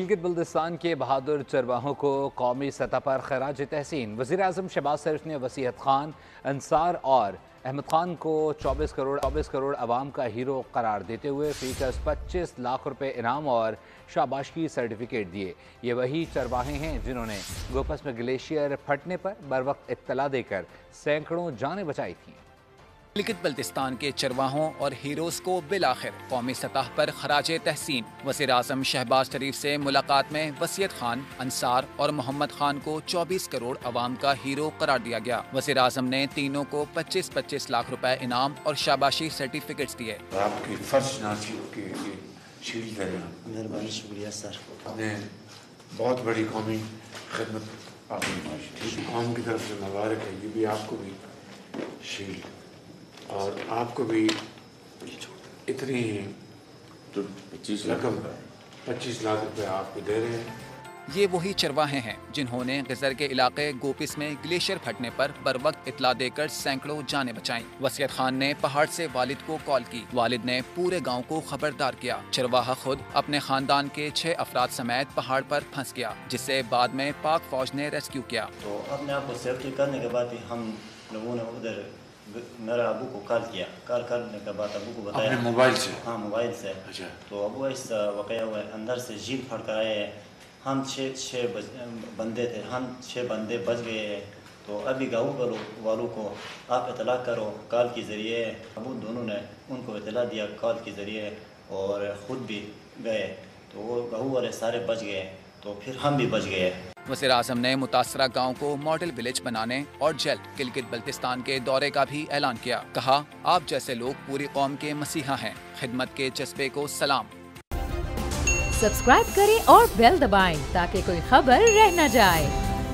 गिलगित बल्तिस्तान के बहादुर चरवाहों को कौमी सतह पर खराज तहसीन। वज़ीर-ए-आज़म शहबाज शरीफ ने वसीयत खान, अंसार और अहमद खान को 24 करोड़ अवाम का हीरो करार देते हुए फीकस 25 लाख रुपए इनाम और शाबाशी सर्टिफिकेट दिए। ये वही चरवाहे हैं जिन्होंने गोपस में ग्लेशियर फटने पर बरवक्त इत्तला देकर सैकड़ों जानें बचाई थीं। गिलगित बल्तिस्तान के चरवाहों और हीरोज को बिलाखिर कौमी सतह पर खराजे तहसीन। वज़ीर-ए-आज़म शहबाज शरीफ से मुलाकात में वसीयत खान, अंसार और मोहम्मद खान को 24 करोड़ अवाम का हीरो करार दिया गया। वज़ीर-ए-आज़म ने तीनों को 25-25 लाख रुपए इनाम और शाबाशी सर्टिफिकेट्स दिए। आपकी फर्शनासी के लिए शील्ड है। मेहरबानी, शुक्रिया सर। आपने बहुत बड़ी कौमी खिदमत आपकी कौम की तरफ से मुबारक है। ये भी आपको भी शील्ड और आपको भी इतनी रकम 25 लाख रुपए आपको दे रहे हैं। ये वही चरवाहे हैं जिन्होंने गजर के इलाके गोपिस में ग्लेशियर फटने पर बरवक्त इतला देकर सैकड़ों जानें बचाईं। वसीयत खान ने पहाड़ से वालिद को कॉल की। वालिद ने पूरे गांव को खबरदार किया। चरवाहा खुद अपने खानदान के 6 अफराद समेत पहाड़ पर फंस गया, जिसे बाद में पाक फौज ने रेस्क्यू किया। तो अपने आप को सेफ्टी करने के बाद हम लोगों ने उधर मेरा अबू को कॉल किया। कॉल करने के बाद अबू को बताया अपने मोबाइल से। हाँ, मोबाइल से। अच्छा। तो अबू इस वाक़या हुआ अंदर से झील फट कर आए। हम छः बंदे थे, हम 6 बंदे बच गए। तो अभी गाँव वालों को आप इतला करो कॉल के ज़रिए। अबू दोनों ने उनको इतला दिया कॉल के ज़रिए और ख़ुद भी गए। तो वो गाँव वाले सारे बच गए, तो फिर हम भी बच गए। वज़ीर-ए-आज़म ने मुतासरा गांव को मॉडल विलेज बनाने और जल्द गिलगित बल्तिस्तान के दौरे का भी ऐलान किया। कहा, आप जैसे लोग पूरी कौम के मसीहा हैं। खिदमत के जज्बे को सलाम। सब्सक्राइब करें और बेल दबाएं ताकि कोई खबर रह न जाए।